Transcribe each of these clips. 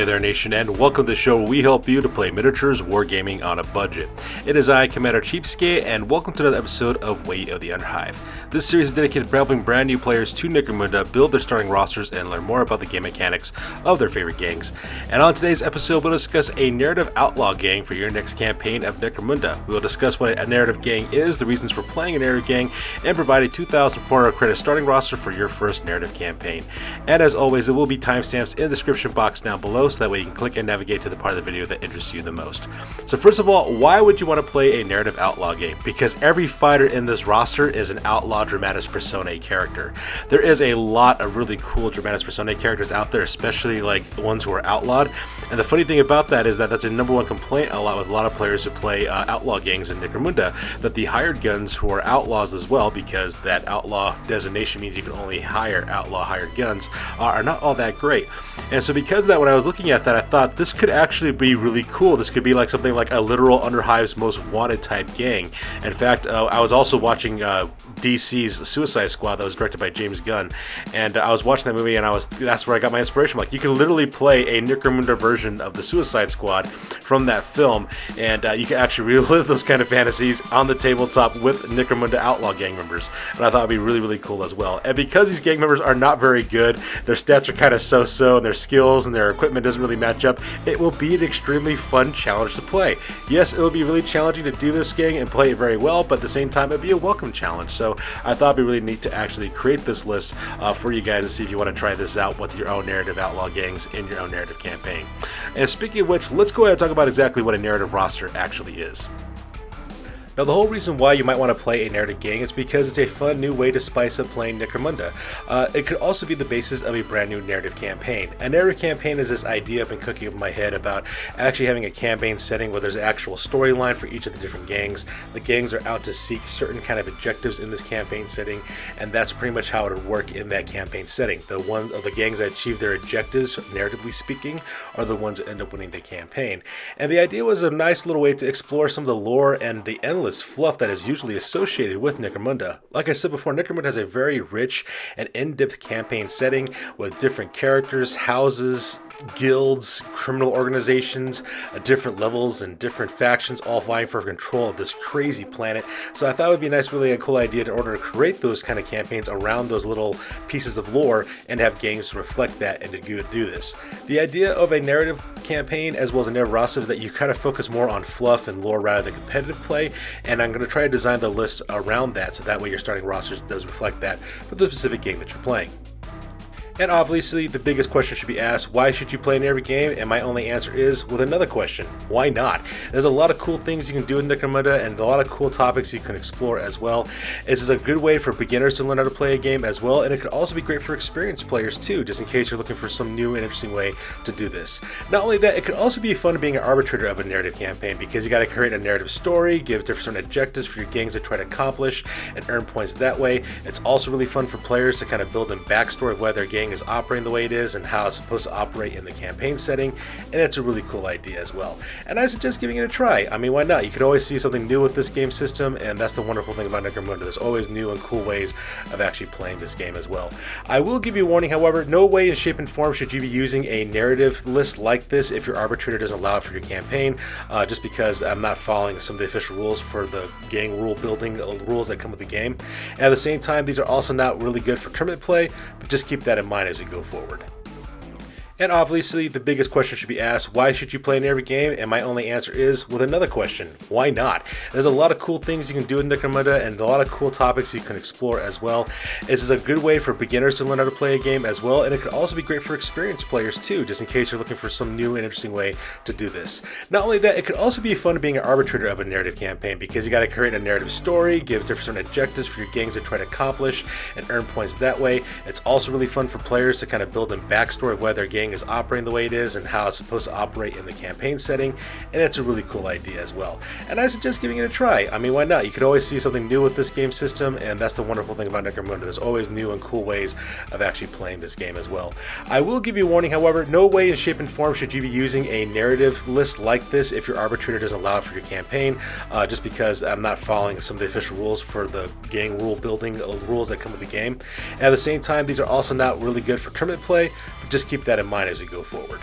there, nation, and welcome to the show where we help you to play miniatures wargaming on a budget. It is I, Commander Cheapskate, and welcome to another episode of Way of the Underhive. This series is dedicated to helping brand new players to Necromunda build their starting rosters and learn more about the game mechanics of their favorite gangs. And on today's episode, we'll discuss a Narrative Outlaw gang for your next campaign of Necromunda. We will discuss what a narrative gang is, the reasons for playing a narrative gang, and provide a 2,400 credit starting roster for your first narrative campaign. And as always, there will be timestamps in the description box down below, so that way you can click and navigate to the part of the video that interests you the most. So first of all, why would you want to play a Narrative Outlaw game? Because every fighter in this roster is an Outlaw Dramatis Personae character. There is a lot of really cool Dramatis Personae characters out there, especially like the ones who are outlawed. And the funny thing about that is that that's a number one complaint with a lot of players who play outlaw gangs in Necromunda, that the hired guns who are outlaws as well, because that outlaw designation means you can only hire outlaw hired guns, are not all that great. And so because of that, when I was looking at that, I thought this could actually be really cool. This could be like something like a literal Underhive's Most Wanted type gang. In fact, I was also watching DC's Suicide Squad that was directed by James Gunn, and I was watching that movie, and that's where I got my inspiration. Like, you can literally play a Necromunda version of the Suicide Squad from that film, and you can actually relive those kind of fantasies on the tabletop with Necromunda Outlaw gang members. And I thought it'd be really, really cool as well. And because these gang members are not very good, their stats are kind of so-so, and their skills and their equipment doesn't really match up, it will be an extremely fun challenge to play. Yes, it will be really challenging to do this gang and play it very well, but at the same time, it'd be a welcome challenge. So I thought it'd be really neat to actually create this list for you guys to see if you want to try this out with your own Narrative Outlaw gangs in your own narrative campaign. And speaking of which, let's go ahead and talk about exactly what a narrative roster actually is. Now, the whole reason why you might want to play a narrative gang is because it's a fun new way to spice up playing Necromunda. It could also be the basis of a brand new narrative campaign. A narrative campaign is this idea I've been cooking up in my head about actually having a campaign setting where there's an actual storyline for each of the different gangs. The gangs are out to seek certain kind of objectives in this campaign setting, and that's pretty much how it would work in that campaign setting. The gangs that achieve their objectives, narratively speaking, are the ones that end up winning the campaign. And the idea was a nice little way to explore some of the lore and the endless fluff that is usually associated with Necromunda. Like I said before, Necromunda has a very rich and in-depth campaign setting with different characters, houses, guilds, criminal organizations, different levels and different factions, all vying for control of this crazy planet. So I thought it would be really a cool idea in order to create those kind of campaigns around those little pieces of lore and have games to reflect that and to do this. The idea of a narrative campaign as well as a narrative roster is that you kind of focus more on fluff and lore rather than competitive play, and I'm going to try to design the lists around that so that way your starting roster does reflect that for the specific game that you're playing. And obviously, the biggest question should be asked, why should you play in every game? And my only answer is with another question, why not? There's a lot of cool things you can do in Necromunda and a lot of cool topics you can explore as well. This is a good way for beginners to learn how to play a game as well, and it could also be great for experienced players too, just in case you're looking for some new and interesting way to do this. Not only that, it could also be fun being an arbitrator of a narrative campaign, because you got to create a narrative story, give different objectives for your gangs to try to accomplish, and earn points that way. It's also really fun for players to kind of build a backstory of why their gang is operating the way it is and how it's supposed to operate in the campaign setting, and it's a really cool idea as well. And I suggest giving it a try. I mean, why not? You could always see something new with this game system, and that's the wonderful thing about Necromunda. There's always new and cool ways of actually playing this game as well. I will give you a warning, however, no way in shape and form should you be using a narrative list like this if your arbitrator doesn't allow it for your campaign, just because I'm not following some of the official rules for the gang rule building rules that come with the game. And at the same time, these are also not really good for tournament play, but just keep that in mind as we go forward. And obviously, the biggest question should be asked, why should you play in every game? And my only answer is with another question, why not? There's a lot of cool things you can do in Necromunda and a lot of cool topics you can explore as well. This is a good way for beginners to learn how to play a game as well, and it could also be great for experienced players too, just in case you're looking for some new and interesting way to do this. Not only that, it could also be fun being an arbitrator of a narrative campaign, because you got to create a narrative story, give different objectives for your gangs to try to accomplish, and earn points that way. It's also really fun for players to kind of build a backstory of why their gang is operating the way it is and how it's supposed to operate in the campaign setting, and it's a really cool idea as well. And I suggest giving it a try. I mean, why not? You could always see something new with this game system, and that's the wonderful thing about Necromunda. There's always new and cool ways of actually playing this game as well. I will give you a warning, however, no way in shape and form should you be using a narrative list like this if your arbitrator doesn't allow it for your campaign, just because I'm not following some of the official rules for the gang rule building rules that come with the game. And at the same time, these are also not really good for tournament play, but just keep that in mind as we go forward.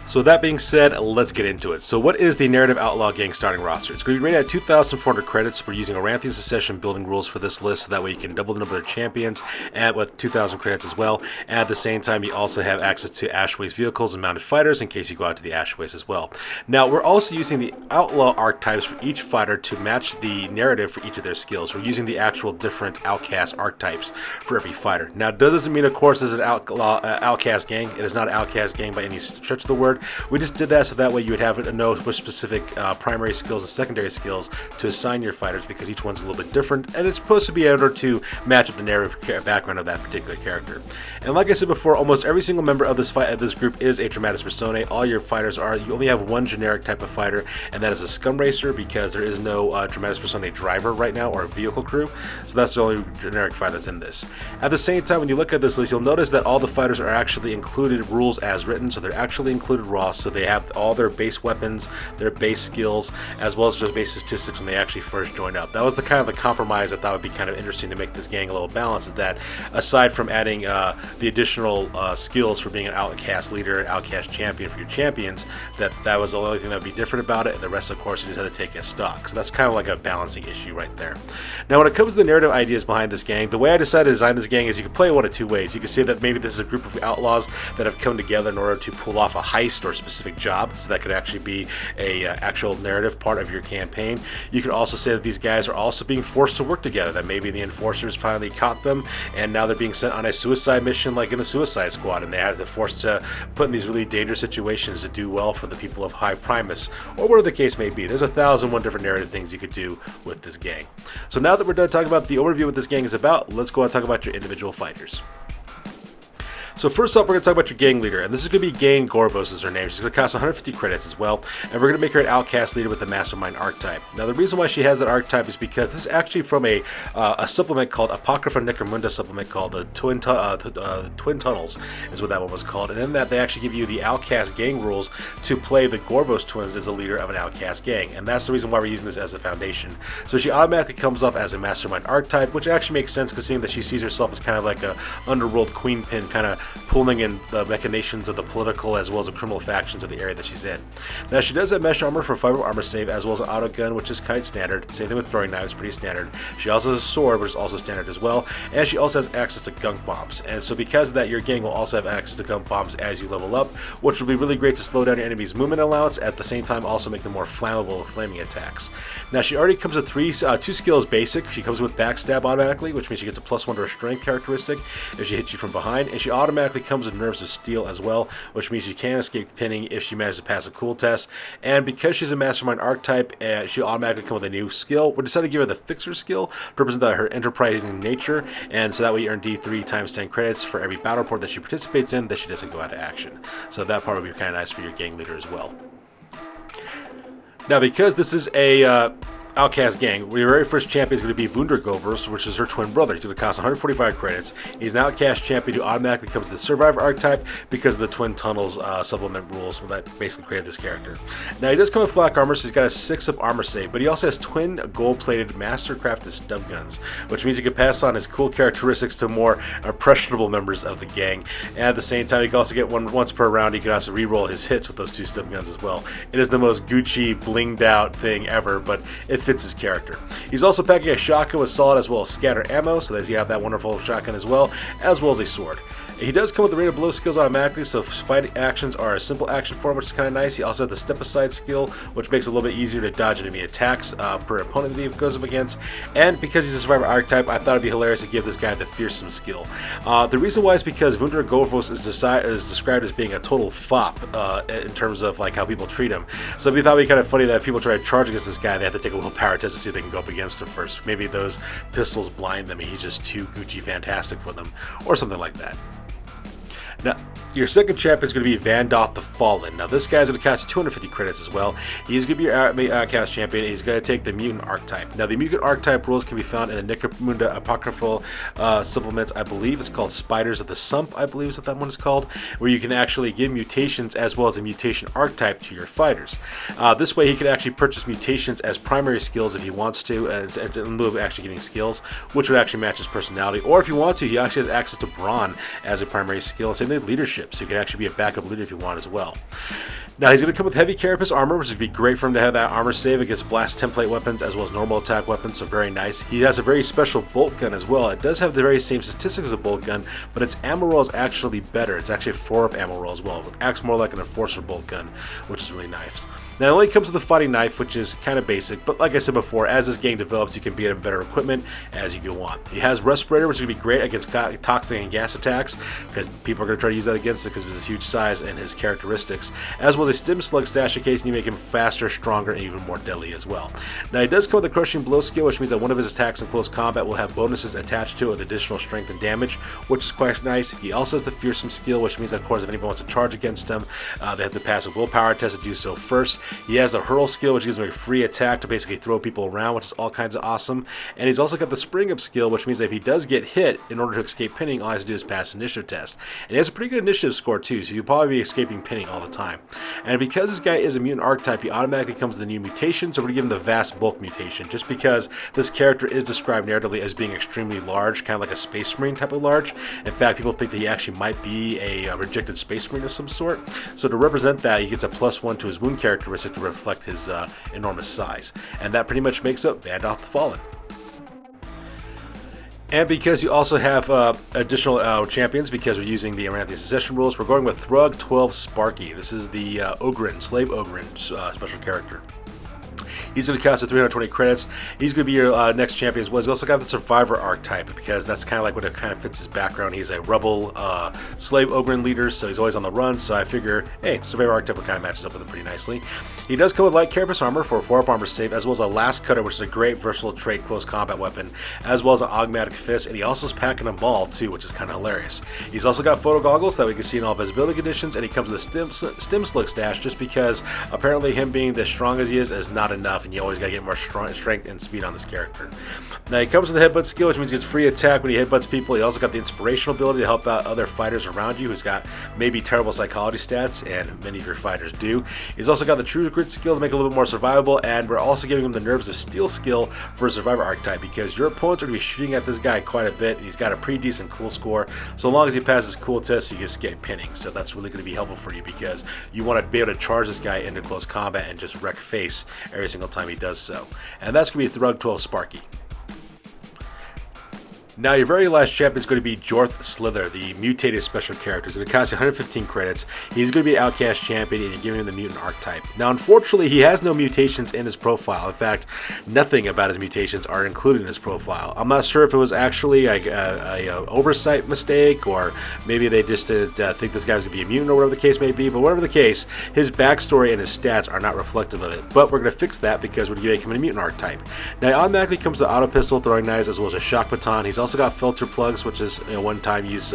So with that being said, let's get into it. So what is the Narrative Outlaw gang starting roster? It's going to be rated at 2,400 credits. We're using Aranthian Succession building rules for this list, so that way you can double the number of champions, and with 2,000 credits as well. And at the same time, you also have access to Ashways vehicles and mounted fighters in case you go out to the Ashways as well. Now, we're also using the Outlaw archetypes for each fighter to match the narrative for each of their skills. We're using the actual different Outcast archetypes for every fighter. Now, that doesn't mean, of course, it's an Outcast gang. It is not an Outcast gang by any stretch of the word. We just did that so that way you would have to know which specific primary skills and secondary skills to assign your fighters, because each one's a little bit different, and it's supposed to be able to match up the narrative background of that particular character. And like I said before, almost every single member of this group is a Dramatis Personae. All your fighters are, you only have one generic type of fighter, and that is a Scum Racer, because there is no Dramatis Personae driver right now, or vehicle crew, so that's the only generic fighter that's in this. At the same time, when you look at this list, you'll notice that all the fighters are actually included rules as written, so they're actually included raw. So they have all their base weapons, their base skills, as well as just base statistics when they actually first join up. That was the kind of the compromise I thought would be kind of interesting to make this gang a little balanced, is that aside from adding the additional skills for being an Outcast leader, an Outcast champion for your champions, that was the only thing that would be different about it, and the rest, of course, you just had to take as stock. So that's kind of like a balancing issue right there. Now, when it comes to the narrative ideas behind this gang, the way I decided to design this gang is you can play one of two ways. You can say that maybe this is a group of outlaws that have come together in order to pull off a heist or specific job, so that could actually be a actual narrative part of your campaign. You could also say that these guys are also being forced to work together, that maybe the enforcers finally caught them and now they're being sent on a suicide mission like in the Suicide Squad, and they have to forced to put in these really dangerous situations to do well for the people of High Primus, or whatever the case may be. There's 1,001 different narrative things you could do with this gang. So now that we're done talking about the overview of what this gang is about, let's go and talk about your individual fighters. So first up, we're going to talk about your gang leader, and this is going to be Gaen. Gorvos is her name. She's going to cost 150 credits as well, and we're going to make her an Outcast leader with the Mastermind archetype. Now, the reason why she has that archetype is because this is actually from a supplement called Apocrypha Necromunda supplement called the Twin Tunnels, is what that one was called. And in that, they actually give you the Outcast gang rules to play the Gorvos twins as a leader of an Outcast gang, and that's the reason why we're using this as a foundation. So she automatically comes off as a Mastermind archetype, which actually makes sense, because seeing that she sees herself as kind of like a underworld queen pin, kind of pulling in the machinations of the political as well as the criminal factions of the area that she's in. Now, she does have mesh armor for 5 armor save, as well as an autogun, which is quite standard. Same thing with throwing knives, pretty standard. She also has a sword, which is also standard as well, and she also has access to gunk bombs. And so because of that, your gang will also have access to gunk bombs as you level up, which will be really great to slow down your enemy's movement allowance, at the same time also make them more flammable with flaming attacks. Now, she already comes with 2 skills basic. She comes with Backstab automatically, which means she gets a +1 to her strength characteristic if she hits you from behind, and she automatically comes with Nerves of Steel as well, which means she can escape pinning if she manages to pass a cool test. And because she's a Mastermind archetype, she'll automatically come with a new skill. We decided to give her the Fixer skill to represent her enterprising nature, and so that way you earn D3 times 10 credits for every battle report that she participates in that she doesn't go out of action. So that part would be kind of nice for your gang leader as well. Now, because this is a Outcast gang, your very first champion is going to be Gorvos, which is her twin brother. He's going to cost 145 credits. He's an Outcast champion who automatically comes to the Survivor archetype because of the Twin Tunnels supplement rules that basically created this character. Now, he does come with flak armor, so he's got a 6 of armor save, but he also has twin gold-plated master-crafted stub guns, which means he can pass on his cool characteristics to more impressionable members of the gang. And at the same time, you can also get one once per round. He can also re-roll his hits with those 2 stub guns as well. It is the most Gucci, blinged-out thing ever, but it fits his character. He's also packing a shotgun with solid as well as scatter ammo, so that you have that wonderful shotgun as well as a sword. He does come with the rate of blow skills automatically, so fighting actions are a simple action for him, which is kind of nice. He also has the step aside skill, which makes it a little bit easier to dodge enemy attacks per opponent that he goes up against. And because he's a survivor archetype, I thought it'd be hilarious to give this guy the fearsome skill. The reason why is because Gorvos is described as being a total fop in terms of like how people treat him. So we thought it'd be kind of funny that if people try to charge against this guy, they have to take a little power test to see if they can go up against him first. Maybe those pistols blind them and he's just too Gucci fantastic for them, or something like that. Now, your second champion is going to be Vandoth the Fallen. Now, this guy's going to cost 250 credits as well. He's going to be your Outcast champion, and he's going to take the Mutant Archetype. Now, the Mutant Archetype rules can be found in the Necromunda Apocryphal supplements. I believe it's called Spiders of the Sump, I believe is what that one is called, where you can actually give mutations as well as the mutation archetype to your fighters. This way, he can actually purchase mutations as primary skills if he wants to, in lieu of actually getting skills, which would actually match his personality. Or if you want to, he actually has access to Brawn as a primary skill. Same thing unlimited leadership, so you can actually be a backup leader if you want as well. Now he's going to come with heavy carapace armor, which would be great for him to have that armor save against blast template weapons as well as normal attack weapons, so very nice. He has a very special bolt gun as well. It does have the very same statistics as a bolt gun, but its ammo roll is actually better. It's actually a 4-up ammo roll as well. It acts more like an enforcer bolt gun, which is really nice. Now, it only comes with a fighting knife, which is kind of basic, but like I said before, as this gang develops, you can be in better equipment as you go on. He has Respirator, which is going to be great against toxic and gas attacks, because people are going to try to use that against it because of his huge size and his characteristics, as well as a Stim Slug stash in case you make him faster, stronger, and even more deadly as well. Now, he does come with a Crushing Blow skill, which means that one of his attacks in close combat will have bonuses attached to it with additional strength and damage, which is quite nice. He also has the Fearsome skill, which means that, of course, if anyone wants to charge against him, they have to pass a willpower test to do so first. He has the Hurl skill, which gives him a free attack to basically throw people around, which is all kinds of awesome. And he's also got the Spring Up skill, which means that if he does get hit, in order to escape pinning, all he has to do is pass an initiative test. And he has a pretty good initiative score too, so you'll probably be escaping pinning all the time. And because this guy is a mutant archetype, he automatically comes with a new mutation, so we're going to give him the Vast Bulk mutation, just because this character is described narratively as being extremely large, kind of like a Space Marine type of large. In fact, people think that he actually might be a rejected Space Marine of some sort. So to represent that, he gets a +1 to his wound characteristic to reflect his enormous size. And that pretty much makes up Vandoth the Fallen. And because you also have additional champions, because we're using the Amaranthine Succession rules, we're going with Thrug 12 Sparky. This is the Ogren, Slave Ogren special character. He's going to cost 320 credits. He's going to be your next champion as well. He's also got the Survivor archetype, because that's kind of like what it kind of fits his background. He's a rebel slave ogre leader, so he's always on the run. So I figure, hey, Survivor archetype kind of matches up with him pretty nicely. He does come with light carapace armor for a 4-up armor save, as well as a Last Cutter, which is a great versatile trait close combat weapon, as well as an Augmatic Fist, and he also is packing a maul too, which is kind of hilarious. He's also got photo goggles that we can see in all visibility conditions, and he comes with a Stim Slug stash, just because apparently him being as strong as he is not enough, and you always got to get more strength and speed on this character. Now he comes with the Headbutt skill, which means he gets free attack when he headbutts people. He also got the inspirational ability to help out other fighters around you who's got maybe terrible psychology stats, and many of your fighters do. He's also got the True Grit skill to make it a little bit more survivable, and we're also giving him the Nerves of Steel skill for a Survivor archetype, because your opponents are going to be shooting at this guy quite a bit. He's got a pretty decent cool score. So long as he passes cool tests, he can escape pinning. So that's really going to be helpful for you, because you want to be able to charge this guy into close combat and just wreck face every single time he does so. And that's going to be Thrug 12 Sparky. Now, your very last champion is going to be Jorth Slither, the mutated special character. It's going to cost you 115 credits. He's going to be an Outcast champion, and you're giving him the mutant archetype. Now, unfortunately, he has no mutations in his profile. In fact, nothing about his mutations are included in his profile. I'm not sure if it was actually a oversight mistake, or maybe they just didn't think this guy was going to be a mutant, or whatever the case may be. But whatever the case, his backstory and his stats are not reflective of it. But we're going to fix that, because we're going to make him a mutant archetype. Now, he automatically comes with auto pistol, throwing knives, as well as a shock baton. He's also got filter plugs, which is a one-time use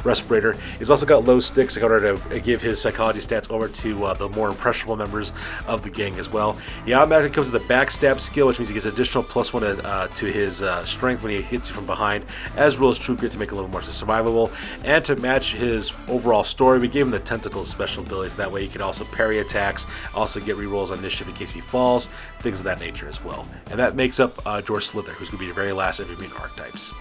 respirator. He's also got low sticks in order to give his psychology stats over to the more impressionable members of the gang as well. He automatically comes with a backstab skill, which means he gets additional +1 to his strength when he hits you from behind, as well as True Grit to make it a little more survivable. And to match his overall story, we gave him the Tentacles special abilities. That way he can also parry attacks, also get rerolls on initiative in case he falls, things of that nature as well. And that makes up Jorth Slither, who's going to be the very last of your mutant archetypes.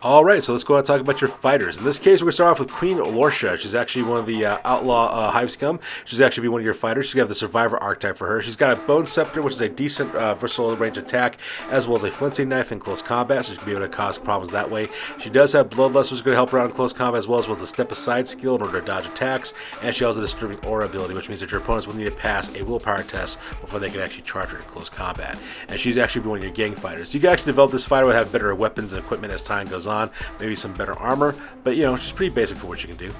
Alright, so let's go ahead and talk about your fighters. In this case, we're going to start off with Queen Lorsha. She's actually one of the Outlaw Hive Scum. She's actually one of your fighters. She's got the Survivor archetype for her. She's got a Bone Scepter, which is a decent versatile range attack, as well as a Flintsing Knife in close combat, so she's going to be able to cause problems that way. She does have Bloodlust, which is going to help her out in close combat, as well as the Step Aside skill in order to dodge attacks, and she also has a Disturbing Aura ability, which means that your opponents will need to pass a willpower test before they can actually charge her in close combat. And she's actually one of your gang fighters. You can actually develop this fighter with have better weapons and equipment as time goes on, maybe some better armor, but you know, she's pretty basic for what you can do.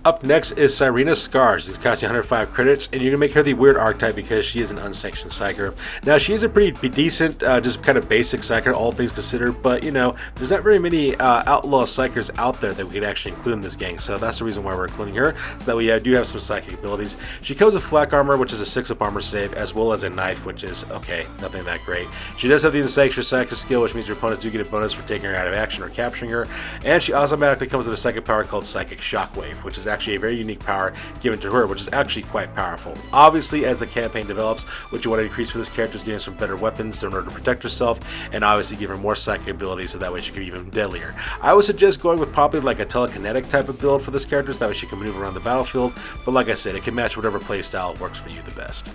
Up next is Cyrena Scars. It costs you 105 credits, and you're going to make her the weird archetype because she is an unsanctioned psyker. Now, she is a pretty decent, just kind of basic psyker, all things considered, but, you know, there's not very many outlaw psychers out there that we could actually include in this gang, so that's the reason why we're including her, so that we do have some psychic abilities. She comes with flak armor, which is a 6-up armor save, as well as a knife, which is, okay, nothing that great. She does have the Unsanctioned Psyker skill, which means your opponents do get a bonus for taking her out of action or capturing her, and she automatically comes with a second power called Psychic Shockwave, which is actually a very unique power given to her, which is actually quite powerful. Obviously, as the campaign develops, what you want to increase for this character is getting some better weapons in order to protect herself, and obviously give her more psychic abilities so that way she can be even deadlier. I would suggest going with probably like a telekinetic type of build for this character so that way she can maneuver around the battlefield, but like I said, it can match whatever playstyle works for you the best.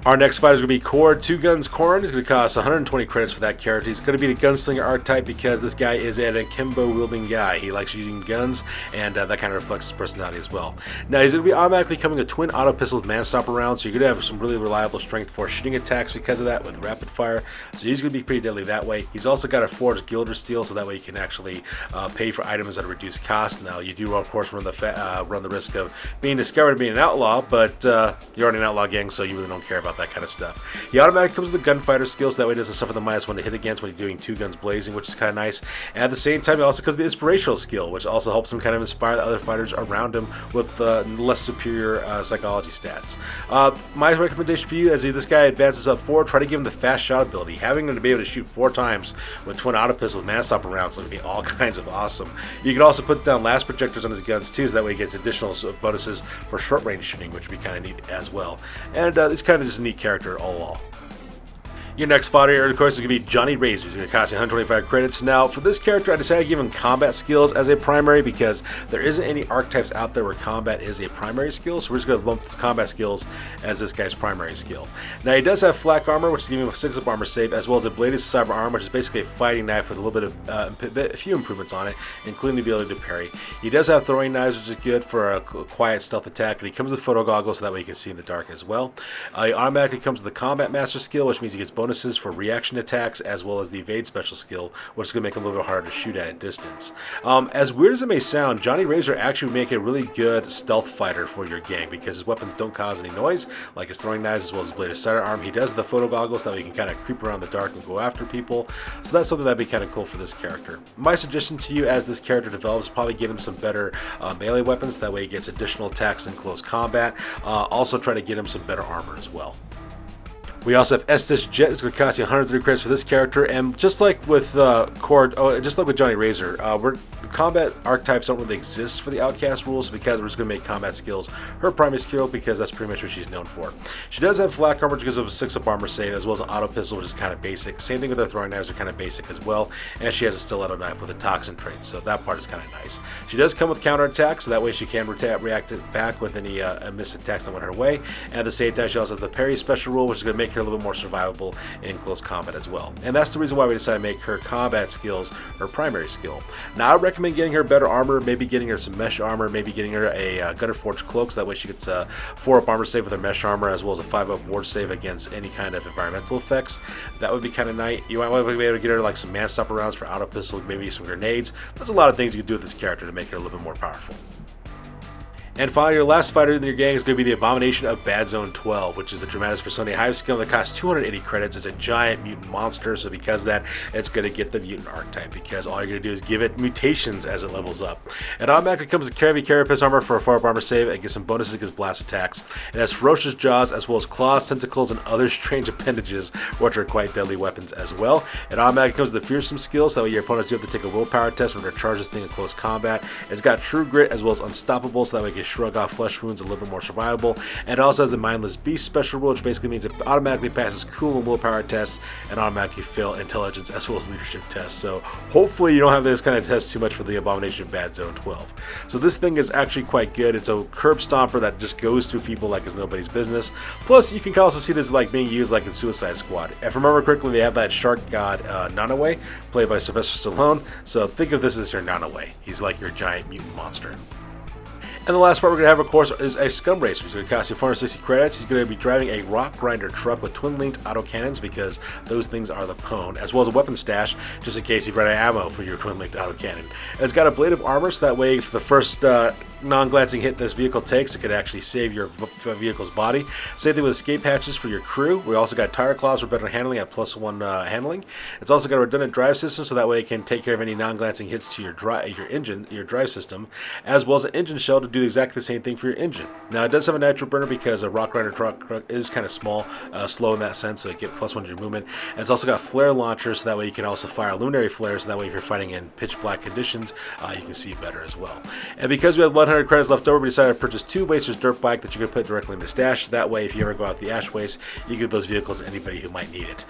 Our next fighter is going to be Cord, 2 Guns Corrin. He's going to cost 120 credits for that character. He's going to be the Gunslinger archetype because this guy is an akimbo-wielding guy. He likes using guns, and that kind of reflects his personality as well. Now, he's going to be automatically coming a twin auto pistol with man-stopper rounds, so you're going to have some really reliable strength for shooting attacks because of that with rapid fire. So he's going to be pretty deadly that way. He's also got a forged gilder steel, so that way you can actually pay for items at a reduced cost. Now, you do, of course, run the risk of being discovered being an outlaw, but you're already an outlaw gang, so you really don't care about that kind of stuff. He automatically comes with the gunfighter skill, so that way he doesn't suffer the -1 to hit against when he's doing 2 guns blazing, which is kind of nice. And at the same time, he also comes with the inspirational skill, which also helps him kind of inspire the other fighters around him with less superior psychology stats. My recommendation for you, as this guy advances up forward, try to give him the fast shot ability. Having him to be able to shoot 4 times with twin auto pistol with man-stopper rounds is going to be all kinds of awesome. You can also put down last projectors on his guns too, so that way he gets additional bonuses for short range shooting, which would be kind of neat as well. And it's kind of just a neat character all. Your next fighter here, of course, is going to be Johnny Razor. He's going to cost you 125 credits. Now, for this character, I decided to give him combat skills as a primary because there isn't any archetypes out there where combat is a primary skill, so we're just going to lump combat skills as this guy's primary skill. Now, he does have flak armor, which is giving him a 6-up armor save, as well as a bladed cyber arm, which is basically a fighting knife with a little bit of a few improvements on it, including the ability to parry. He does have throwing knives, which is good for a quiet stealth attack, and he comes with photo goggles, so that way he can see in the dark as well. He automatically comes with the combat master skill, which means he gets bonuses for reaction attacks, as well as the evade special skill, which is going to make him a little bit harder to shoot at a distance. As weird as it may sound, Johnny Razor actually make a really good stealth fighter for your gang because his weapons don't cause any noise, like his throwing knives as well as his bladed sidearm. He does the photo goggles, so that way he can kind of creep around the dark and go after people, so that's something that'd be kind of cool for this character. My suggestion to you as this character develops, probably get him some better melee weapons, that way he gets additional attacks in close combat. Also try to get him some better armor as well. We also have Estes Jet. It's going to cost you 130 credits for this character, and just like with just like with Johnny Razor, combat archetypes don't really exist for the Outcast rules because we're just going to make combat skills her primary skill because that's pretty much what she's known for. She does have flak armor because of a 6-up armor save, as well as an auto pistol, which is kind of basic. Same thing with her throwing knives, are kind of basic as well, and she has a stiletto knife with a toxin trait, so that part is kind of nice. She does come with counter attacks, so that way she can react back with any missed attacks that went her way. And at the same time, she also has the parry special rule, which is going to make her a little bit more survivable in close combat as well. And that's the reason why we decided to make her combat skills her primary skill. Now, I recommend getting her better armor, maybe getting her some mesh armor, maybe getting her a Gutter Forge cloak, so that way she gets a 4-up armor save with her mesh armor, as well as a 5-up ward save against any kind of environmental effects. That would be kind of nice. You might be able to get her like some man-stopper rounds for auto pistol, maybe some grenades. There's a lot of things you can do with this character to make her a little bit more powerful. And finally, your last fighter in your gang is going to be the Abomination of Bad Zone 12, which is the Dramatis Personae Hive skill that costs 280 credits. It's a giant mutant monster, so because of that, it's going to get the mutant archetype, because all you're going to do is give it mutations as it levels up. It automatically comes with Carapace armor for a 4-up armor save. It gets some bonuses against blast attacks. It has ferocious jaws, as well as claws, tentacles, and other strange appendages, which are quite deadly weapons as well. It automatically comes with the Fearsome skill, so that way your opponents do have to take a willpower test in order to charge this thing in close combat. It's got True Grit, as well as Unstoppable, so that way it can shrug off flesh wounds a little bit more survivable. And it also has the Mindless Beast special rule, which basically means it automatically passes cool and willpower tests and automatically fail intelligence as well as leadership tests. So hopefully you don't have this kind of test too much for the Abomination of Bad Zone 12. So this thing is actually quite good. It's a curb stomper that just goes through people like it's nobody's business. Plus, you can also see this like being used like in Suicide Squad. If I remember correctly, they have that shark god Nanaway, played by Sylvester Stallone. So think of this as your Nanaway. He's like your giant mutant monster. And the last part we're going to have, of course, is a Scum Racer. He's going to cost you 460 credits. He's going to be driving a rock grinder truck with twin-linked autocannons, because those things are the pwn, as well as a weapon stash, just in case you've run out of ammo for your twin-linked autocannon. And it's got a blade of armor, so that way, if the first non-glancing hit this vehicle takes, it could actually save your vehicle's body. Same thing with escape hatches for your crew. We also got tire claws for better handling at +1 handling. It's also got a redundant drive system, so that way it can take care of any non-glancing hits to your drive system, as well as an engine shell to do do exactly the same thing for your engine. Now, it does have a natural burner because a Rock Rider truck is kind of small, slow in that sense, so you get +1 to your movement. And it's also got flare launchers, so that way you can also fire luminary flares, so that way if you're fighting in pitch black conditions, you can see better as well. And because we have 100 credits left over, we decided to purchase 2 Waster's Dirt Bike that you can put directly in the stash. That way, if you ever go out the Ash Waste, you give those vehicles to anybody who might need it,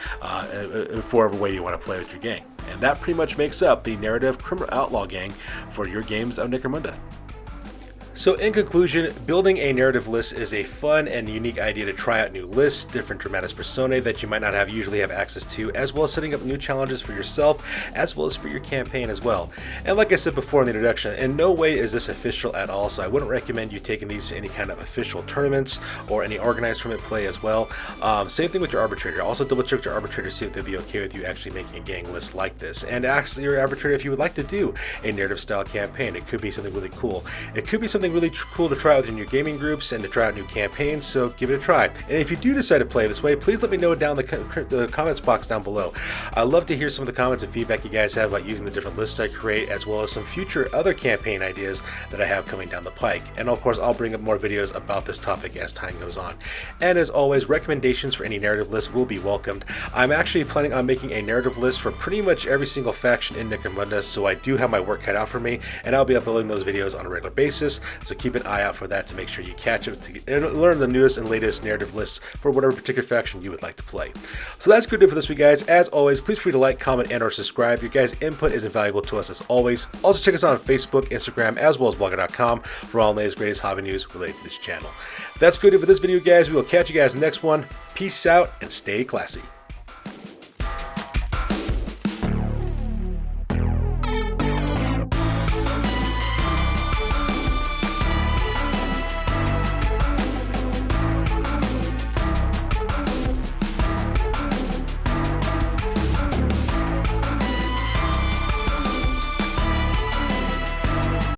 for whatever way you want to play with your gang. And that pretty much makes up the Narrative Outlaw gang for your games of Necromunda. So in conclusion, building a narrative list is a fun and unique idea to try out new lists, different dramatis personae that you might not usually have access to, as well as setting up new challenges for yourself, as well as for your campaign as well. And like I said before in the introduction, in no way is this official at all, so I wouldn't recommend you taking these to any kind of official tournaments or any organized tournament play as well. Same thing with your arbitrator. Also double check your arbitrator to see if they'll be okay with you actually making a gang list like this. And ask your arbitrator if you would like to do a narrative style campaign. It could be something really cool. It could be something really cool to try out in your gaming groups and to try out new campaigns, so give it a try. And if you do decide to play this way, please let me know down the comments box down below. I'd love to hear some of the comments and feedback you guys have about using the different lists I create, as well as some future other campaign ideas that I have coming down the pike. And of course, I'll bring up more videos about this topic as time goes on. And as always, recommendations for any narrative list will be welcomed. I'm actually planning on making a narrative list for pretty much every single faction in Necromunda, so I do have my work cut out for me, and I'll be uploading those videos on a regular basis, so keep an eye out for that to make sure you catch it and learn the newest and latest narrative lists for whatever particular faction you would like to play. So that's good for this week, guys. As always, please feel free to like, comment, and or subscribe. Your guys' input is invaluable to us as always. Also check us out on Facebook, Instagram, as well as blogger.com for all the latest greatest hobby news related to this channel. That's good for this video, guys. We will catch you guys in the next one. Peace out and stay classy.